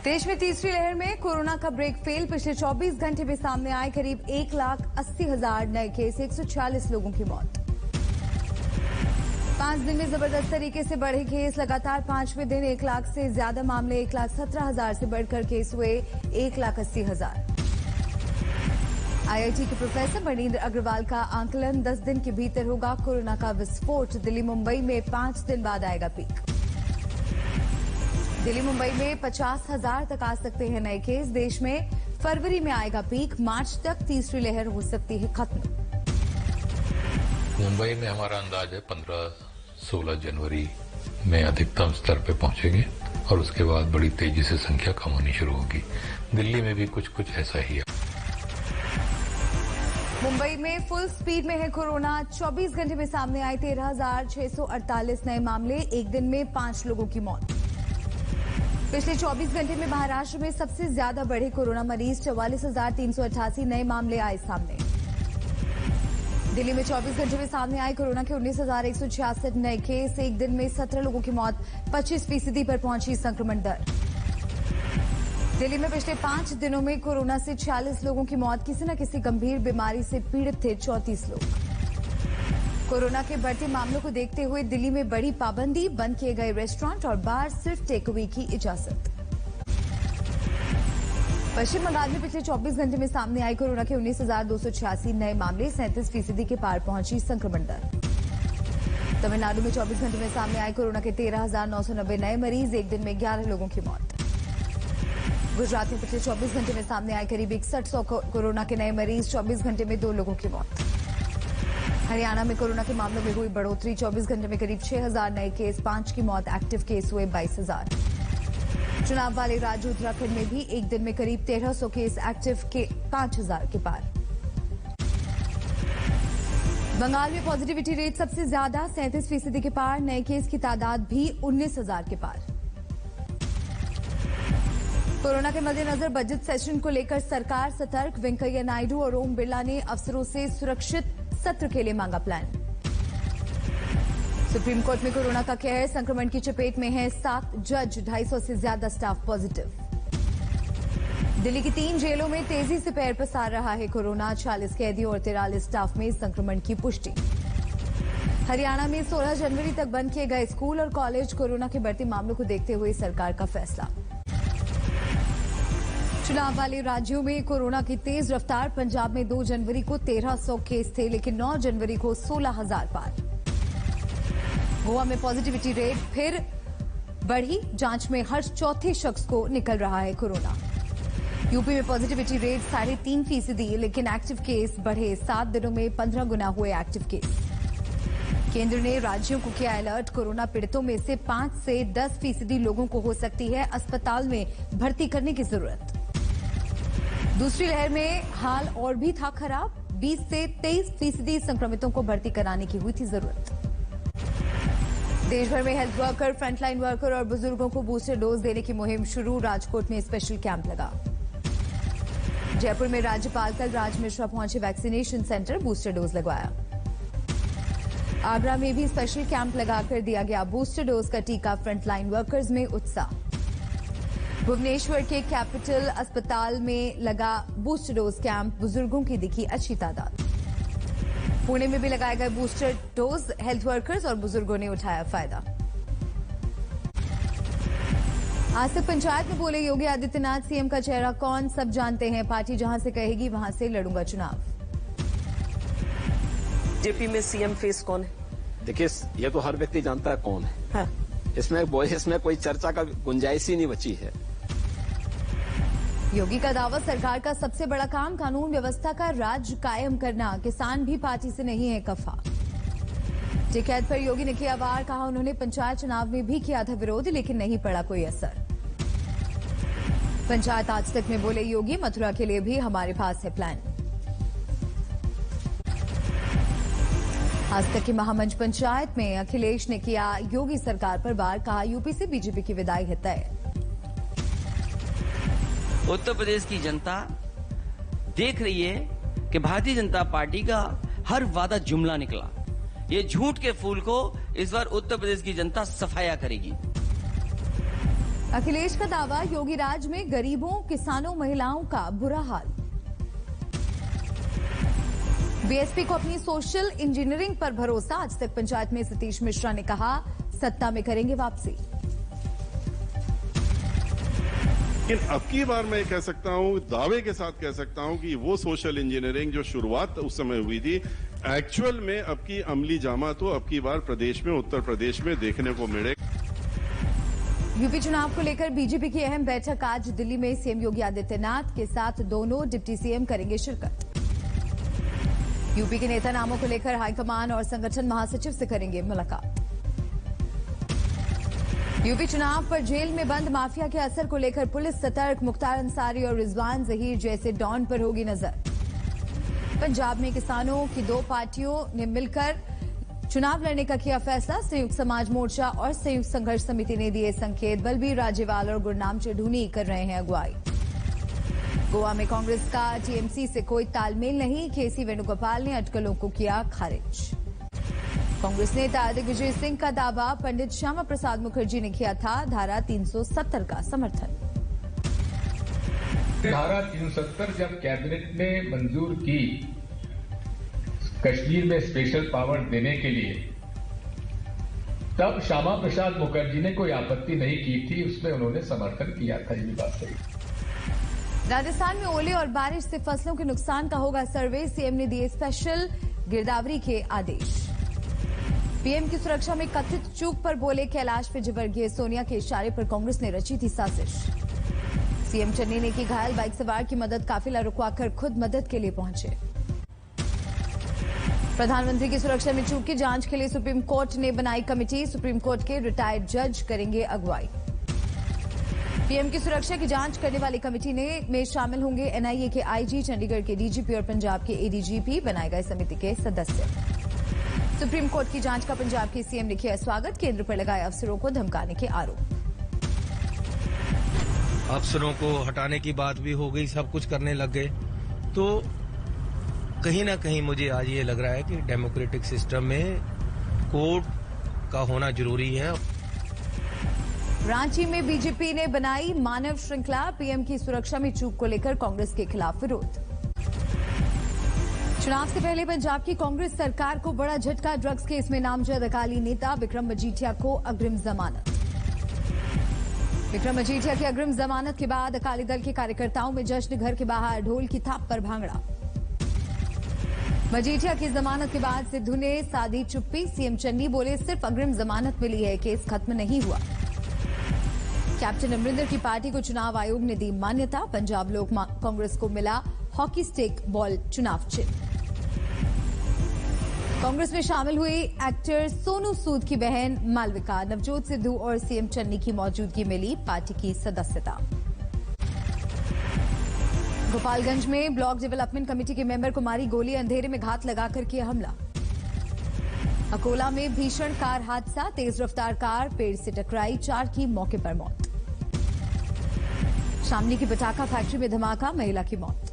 देश में तीसरी लहर में कोरोना का ब्रेक फेल। पिछले 24 घंटे में सामने आए करीब 1,80,000 नए केस, 140 लोगों की मौत। 5 दिन में जबरदस्त तरीके से बढ़े केस। लगातार 5वें दिन 1 लाख से ज्यादा मामले, 1,17,000 से बढ़कर केस हुए 1,80,000। आईआईटी के प्रोफेसर मणिंद्र अग्रवाल का आंकलन 10 दिन के भीतर होगा कोरोना का विस्फोट। दिल्ली मुंबई में 5 दिन बाद आएगा पीक। दिल्ली मुंबई में 50,000 तक आ सकते हैं नए केस। देश में फरवरी में आएगा पीक। मार्च तक तीसरी लहर हो सकती है खत्म। मुंबई में हमारा अंदाज है 15-16 जनवरी में अधिकतम स्तर पे पहुंचेंगे और उसके बाद बड़ी तेजी से संख्या कम होनी शुरू होगी। दिल्ली में भी कुछ ऐसा ही है। मुंबई में फुल स्पीड में है कोरोना। 24 घंटे में सामने आए 13,648 नए मामले। एक दिन में 5 लोगों की मौत। पिछले 24 घंटे में महाराष्ट्र में सबसे ज्यादा बढ़े कोरोना मरीज। 44,388 नए मामले आए सामने। दिल्ली में 24 घंटे में सामने आए कोरोना के 19,166 नए केस। एक दिन में 17 लोगों की मौत। 25% पर पहुंची संक्रमण दर। दिल्ली में पिछले 5 दिनों में कोरोना से 46 लोगों की मौत। किसी न किसी गंभीर बीमारी से पीड़ित थे 34 लोग। कोरोना के बढ़ते मामलों को देखते हुए दिल्ली में बड़ी पाबंदी। बंद किए गए रेस्टोरेंट और बार, सिर्फ टेक अवे की इजाजत। पश्चिम बंगाल में पिछले 24 घंटे में सामने आए कोरोना के 19,286 नए मामले। 37% के पार पहुंची संक्रमण दर। तमिलनाडु में 24 घंटे में सामने आए कोरोना के 13,990 नए मरीज। एक दिन में 11 लोगों की मौत। गुजरात में पिछले 24 घंटे में सामने आए करीब 6100 कोरोना के नए मरीज। 24 घंटे में 2 लोगों की मौत। हरियाणा में कोरोना के मामलों में हुई बढ़ोतरी। 24 घंटे में करीब 6,000 नए केस, 5 की मौत। एक्टिव केस हुए 22,000। चुनाव वाले राज्य उत्तराखंड में भी एक दिन में करीब 1,300 केस, एक्टिव के 5,000 के पार। बंगाल में पॉजिटिविटी रेट सबसे ज्यादा, 37% के पार। नए केस की तादाद भी 19,000 के पार। कोरोना के मद्देनजर बजट सेशन को लेकर सरकार सतर्क। वेंकैया नायडू और ओम बिरला ने अफसरों से सुरक्षित सत्र के लिए मांगा प्लान। सुप्रीम कोर्ट में कोरोना का कहर। संक्रमण की चपेट में है 7 जज, 250 से ज्यादा स्टाफ पॉजिटिव। दिल्ली की 3 जेलों में तेजी से पैर पसार रहा है कोरोना। 46 कैदियों और 43 स्टाफ में संक्रमण की पुष्टि। हरियाणा में 16 जनवरी तक बंद किए गए स्कूल और कॉलेज। कोरोना के बढ़ते मामलों को देखते हुए सरकार का फैसला। चुनाव वाले राज्यों में कोरोना की तेज रफ्तार। पंजाब में 2 जनवरी को 1,300 केस थे, लेकिन 9 जनवरी को 16,000 पार। गोवा में पॉजिटिविटी रेट फिर बढ़ी। जांच में हर चौथे शख्स को निकल रहा है कोरोना। यूपी में पॉजिटिविटी रेट 3.5%, लेकिन एक्टिव केस बढ़े। 7 दिनों में 15 गुना हुए एक्टिव केस। केंद्र ने राज्यों को किया अलर्ट। कोरोना पीड़ितों में से 5 से 10% लोगों को हो सकती है अस्पताल में भर्ती करने की जरूरत। दूसरी लहर में हाल और भी था खराब। 20 से 23% संक्रमितों को भर्ती कराने की हुई थी जरूरत। देश भर में हेल्थ वर्कर, फ्रंटलाइन वर्कर और बुजुर्गों को बूस्टर डोज देने की मुहिम शुरू। राजकोट में स्पेशल कैंप लगा। जयपुर में राज्यपाल कलराज मिश्रा पहुंचे वैक्सीनेशन सेंटर, बूस्टर डोज लगवाया। आगरा में भी स्पेशल कैंप लगाकर दिया गया बूस्टर डोज का टीका। फ्रंटलाइन वर्कर्स में उत्साह। भुवनेश्वर के कैपिटल अस्पताल में लगा बूस्टर डोज कैंप। बुजुर्गों की दिखी अच्छी तादाद। पुणे में भी लगाए गए बूस्टर डोज। हेल्थ वर्कर्स और बुजुर्गों ने उठाया फायदा। आज तक पंचायत में बोले योगी आदित्यनाथ, सीएम का चेहरा कौन सब जानते हैं। पार्टी जहां से कहेगी वहां से लड़ूंगा चुनाव। जेपी में सीएम फेस कौन है? देखिए, ये तो हर व्यक्ति जानता है कौन है। हाँ। इसमें कोई चर्चा का गुंजाइश ही नहीं बची है। योगी का दावा, सरकार का सबसे बड़ा काम कानून व्यवस्था का राज कायम करना। किसान भी पार्टी से नहीं है कफा। टिकैत पर योगी ने किया वार। कहा उन्होंने पंचायत चुनाव में भी किया था विरोध, लेकिन नहीं पड़ा कोई असर। पंचायत आज तक में बोले योगी, मथुरा के लिए भी हमारे पास है प्लान। आज तक की महामंच पंचायत में अखिलेश ने किया योगी सरकार पर वार। कहा यूपी से बीजेपी की विदाई है तय। उत्तर प्रदेश की जनता देख रही है कि भारतीय जनता पार्टी का हर वादा जुमला निकला। ये झूठ के फूल को इस बार उत्तर प्रदेश की जनता सफाया करेगी। अखिलेश का दावा, योगी राज में गरीबों, किसानों, महिलाओं का बुरा हाल। बीएसपी को अपनी सोशल इंजीनियरिंग पर भरोसा, आज तक पंचायत में सतीश मिश्रा ने कहा सत्ता में करेंगे वापसी। लेकिन अब की बार मैं कह सकता हूं, दावे के साथ कह सकता हूं कि वो सोशल इंजीनियरिंग जो शुरुआत उस समय हुई थी, एक्चुअल में अब की अमली जामा तो अब की बार प्रदेश में, उत्तर प्रदेश में देखने को मिले। यूपी चुनाव को लेकर बीजेपी की अहम बैठक आज दिल्ली में। सीएम योगी आदित्यनाथ के साथ दोनों डिप्टी सीएम करेंगे शिरकत। यूपी के नेता नामों को लेकर हाईकमान और संगठन महासचिव से करेंगे मुलाकात। यूपी चुनाव पर जेल में बंद माफिया के असर को लेकर पुलिस सतर्क, मुख्तार अंसारी और रिजवान जहीर जैसे डॉन पर होगी नजर। पंजाब में किसानों की दो पार्टियों ने मिलकर चुनाव लड़ने का किया फैसला। संयुक्त समाज मोर्चा और संयुक्त संघर्ष समिति ने दिए संकेत। बलबीर राजेवाल और गुरनाम चढ़ूनी कर रहे हैं अगुवाई। गोवा में कांग्रेस का टीएमसी से कोई तालमेल नहीं, केसी वेणुगोपाल ने अटकलों को किया खारिज। कांग्रेस नेता दिग्विजय सिंह का दावा, पंडित श्यामा प्रसाद मुखर्जी ने किया था धारा 370 का समर्थन। धारा 370 जब कैबिनेट ने मंजूर की कश्मीर में स्पेशल पावर देने के लिए, तब श्यामा प्रसाद मुखर्जी ने कोई आपत्ति नहीं की थी, उसमें उन्होंने समर्थन किया था। ये बात सही। राजस्थान में ओले और बारिश से फसलों के नुकसान का होगा सर्वे, सीएम ने दिए स्पेशल गिरदावरी के आदेश। पीएम की सुरक्षा में कथित चूक पर बोले कैलाश विजयवर्गीय, सोनिया के इशारे पर कांग्रेस ने रची थी साजिश। सीएम चन्नी ने की घायल बाइक सवार की मदद, काफिला रुकवाकर खुद मदद के लिए पहुंचे। प्रधानमंत्री की सुरक्षा में चूक की जांच के लिए सुप्रीम कोर्ट ने बनाई कमेटी, सुप्रीम कोर्ट के रिटायर्ड जज करेंगे अगुवाई। पीएम की सुरक्षा की जांच करने वाली कमेटी में शामिल होंगे एनआईए के आईजी, चंडीगढ़ के डीजीपी और पंजाब के एडीजीपी बनाए गए समिति के सदस्य। सुप्रीम कोर्ट की जांच का पंजाब के सीएम ने किया स्वागत, केंद्र पर लगाए अफसरों को धमकाने के आरोप। अफसरों को हटाने की बात भी हो गई, सब कुछ करने लग गए, तो कहीं ना कहीं मुझे आज ये लग रहा है कि डेमोक्रेटिक सिस्टम में कोर्ट का होना जरूरी है। रांची में बीजेपी ने बनाई मानव श्रृंखला, पीएम की सुरक्षा में चूक को लेकर कांग्रेस के खिलाफ विरोध। चुनाव से पहले पंजाब की कांग्रेस सरकार को बड़ा झटका, ड्रग्स केस में नामजद अकाली नेता विक्रम मजीठिया को अग्रिम जमानत। विक्रम मजीठिया की अग्रिम जमानत के बाद अकाली दल के कार्यकर्ताओं में जश्न, घर के बाहर ढोल की थाप पर भांगड़ा। मजीठिया की जमानत के बाद सिद्धू ने साधी चुप्पी, सीएम चन्नी बोले सिर्फ अग्रिम जमानत मिली है, केस खत्म नहीं हुआ। कैप्टन अमरिंदर की पार्टी को चुनाव आयोग ने दी मान्यता, पंजाब लोक कांग्रेस को मिला हॉकी स्टिक बॉल चुनाव चिन्ह। कांग्रेस में शामिल हुई एक्टर सोनू सूद की बहन मालविका, नवजोत सिद्धू और सीएम चन्नी की मौजूदगी मिली पार्टी की सदस्यता। गोपालगंज में ब्लॉक डेवलपमेंट कमेटी के मेंबर को मारी गोली, अंधेरे में घात लगाकर किया हमला। अकोला में भीषण कार हादसा, तेज रफ्तार कार पेड़ से टकराई, 4 की मौके पर मौत। शामली की पटाखा फैक्ट्री में धमाका, महिला की मौत।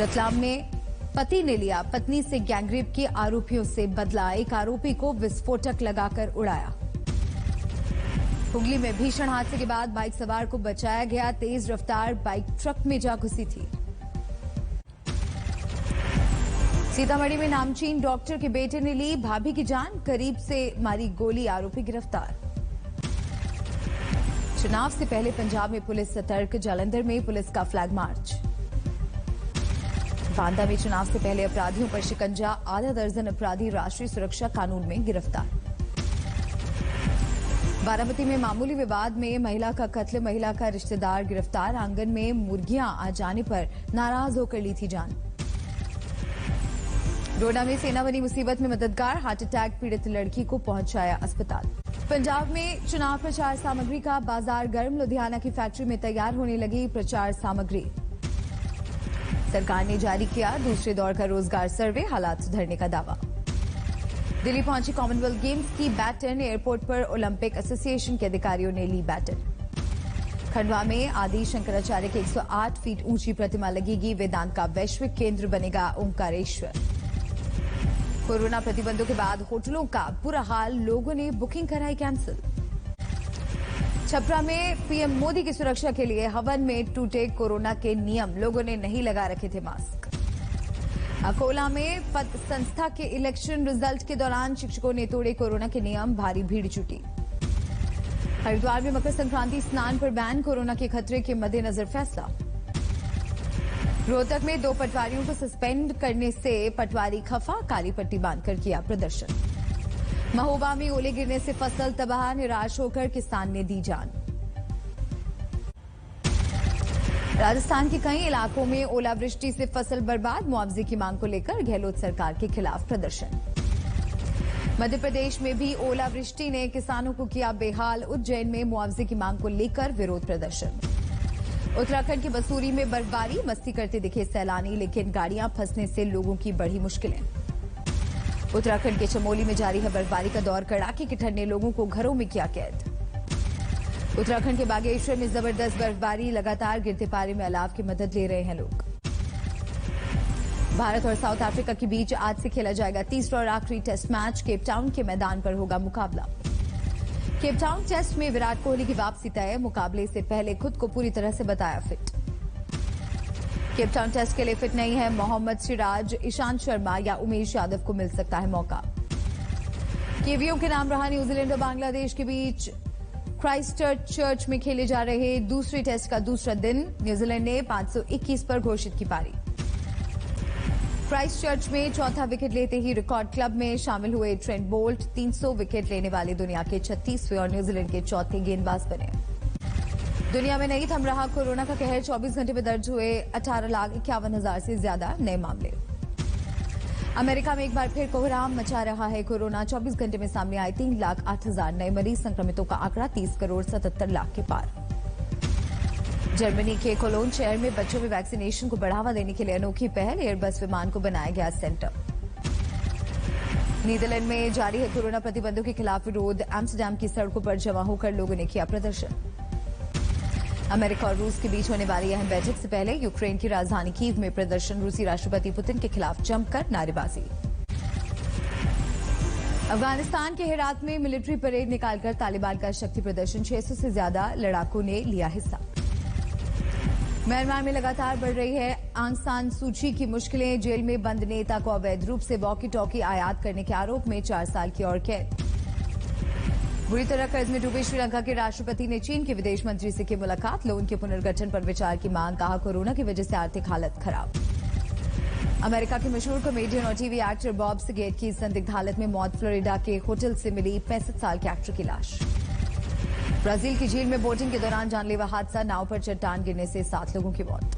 रतलाम में पति ने लिया पत्नी से गैंगरेप के आरोपियों से बदला, एक आरोपी को विस्फोटक लगाकर उड़ाया। हुगली में भीषण हादसे के बाद बाइक सवार को बचाया गया, तेज रफ्तार बाइक ट्रक में जा घुसी थी। सीतामढ़ी में नामचीन डॉक्टर के बेटे ने ली भाभी की जान, करीब से मारी गोली, आरोपी गिरफ्तार। चुनाव से पहले पंजाब में पुलिस सतर्क, जालंधर में पुलिस का फ्लैग मार्च। बांदा में चुनाव से पहले अपराधियों पर शिकंजा, आधा दर्जन अपराधी राष्ट्रीय सुरक्षा कानून में गिरफ्तार। बारामती में मामूली विवाद में महिला का कत्ल, महिला का रिश्तेदार गिरफ्तार, आंगन में मुर्गियां आ जाने पर नाराज होकर ली थी जान। डोडा में सेना बनी मुसीबत में मददगार, हार्ट अटैक पीड़ित लड़की को पहुंचाया अस्पताल। पंजाब में चुनाव प्रचार सामग्री का बाजार गर्म, लुधियाना की फैक्ट्री में तैयार होने लगी प्रचार सामग्री। सरकार ने जारी किया दूसरे दौर का रोजगार सर्वे, हालात सुधरने का दावा। दिल्ली पहुंची कॉमनवेल्थ गेम्स की बैटन, एयरपोर्ट पर ओलंपिक एसोसिएशन के अधिकारियों ने ली बैटन। खंडवा में आदि शंकराचार्य की 108 फीट ऊंची प्रतिमा लगेगी, वेदांत का वैश्विक केंद्र बनेगा ओंकारेश्वर। कोरोना प्रतिबंधों के बाद होटलों का बुरा हाल, लोगों ने बुकिंग कराई कैंसिल। छपरा में पीएम मोदी की सुरक्षा के लिए हवन में टूटे कोरोना के नियम, लोगों ने नहीं लगा रखे थे मास्क। अकोला में पद संस्था के इलेक्शन रिजल्ट के दौरान शिक्षकों ने तोड़े कोरोना के नियम, भारी भीड़ जुटी। हरिद्वार में मकर संक्रांति स्नान पर बैन, कोरोना के खतरे के मद्देनजर फैसला। रोहतक में 2 पटवारियों को सस्पेंड करने से पटवारी खफा, काली पट्टी बांधकर किया प्रदर्शन। महोबा में ओले गिरने से फसल तबाह, निराश होकर किसान ने दी जान। राजस्थान के कई इलाकों में ओलावृष्टि से फसल बर्बाद, मुआवजे की मांग को लेकर गहलोत सरकार के खिलाफ प्रदर्शन। मध्य प्रदेश में भी ओलावृष्टि ने किसानों को किया बेहाल, उज्जैन में मुआवजे की मांग को लेकर विरोध प्रदर्शन। उत्तराखंड के बसूरी में बर्फबारी, मस्ती करते दिखे सैलानी, लेकिन गाड़ियां फंसने से लोगों की बढ़ी मुश्किलें। उत्तराखंड के चमोली में जारी है बर्फबारी का दौर, कड़ाके की ठंड ने लोगों को घरों में किया कैद। उत्तराखंड के बागेश्वर में जबरदस्त बर्फबारी, लगातार गिरते पारे में अलाव की मदद ले रहे हैं लोग। भारत और साउथ अफ्रीका के बीच आज से खेला जाएगा तीसरा और आखिरी टेस्ट मैच, केपटाउन के मैदान पर होगा मुकाबला। केपटाउन टेस्ट में विराट कोहली की वापसी तय, मुकाबले से पहले खुद को पूरी तरह से बताया फिट। केपटाउन टेस्ट के लिए फिट नहीं है मोहम्मद सिराज, ईशांत शर्मा या उमेश यादव को मिल सकता है मौका। केवीओ के नाम रहा न्यूजीलैंड और बांग्लादेश के बीच क्राइस्टचर्च में खेले जा रहे दूसरे टेस्ट का दूसरा दिन, न्यूजीलैंड ने 521 पर घोषित की पारी। क्राइस्टचर्च में चौथा विकेट लेते ही रिकॉर्ड क्लब में शामिल हुए ट्रेंट बोल्ट 300 विकेट लेने वाले दुनिया के 36वें और न्यूजीलैंड के चौथे गेंदबाज बने। दुनिया में नहीं थम रहा कोरोना का कहर, 24 घंटे में दर्ज हुए 18,51,000 से ज्यादा नए मामले। अमेरिका में एक बार फिर कोहराम मचा रहा है कोरोना, 24 घंटे में सामने आए 3,08,000 नए मरीज, संक्रमितों का आंकड़ा 30 करोड़ 77 लाख के पार। जर्मनी के कोलोन शहर में बच्चों में वैक्सीनेशन को बढ़ावा देने के लिए अनोखी पहल, एयरबस विमान को बनाया गया सेंटर। नीदरलैंड में जारी है कोरोना प्रतिबंधों के खिलाफ विरोध, एम्स्टरडैम की सड़कों पर जमा होकर लोगों ने किया प्रदर्शन। अमेरिका और रूस के बीच होने वाली अहम बैठक से पहले यूक्रेन की राजधानी कीव में प्रदर्शन, रूसी राष्ट्रपति पुतिन के खिलाफ जमकर नारेबाजी। अफगानिस्तान के हेरात में मिलिट्री परेड निकालकर तालिबान का शक्ति प्रदर्शन, 600 से ज्यादा लड़ाकों ने लिया हिस्सा। म्यांमार में लगातार बढ़ रही है आंग सान सूची की मुश्किलें, जेल में बंद नेता को अवैध रूप से वॉकी टॉकी आयात करने के आरोप में 4 साल की और कैद। बुरी तरह कर्ज में डूबे श्रीलंका के राष्ट्रपति ने चीन के विदेश मंत्री से की मुलाकात, लोन के पुनर्गठन पर विचार की मांग, कहा कोरोना की वजह से आर्थिक हालत खराब। अमेरिका के मशहूर कॉमेडियन और टीवी एक्टर बॉब सेगेट की संदिग्ध हालत में मौत, फ्लोरिडा के होटल से मिली 65 साल के एक्टर की लाश। ब्राजील की झील में बोटिंग के दौरान जानलेवा हादसा, नाव पर चट्टान गिरने से 7 लोगों की मौत।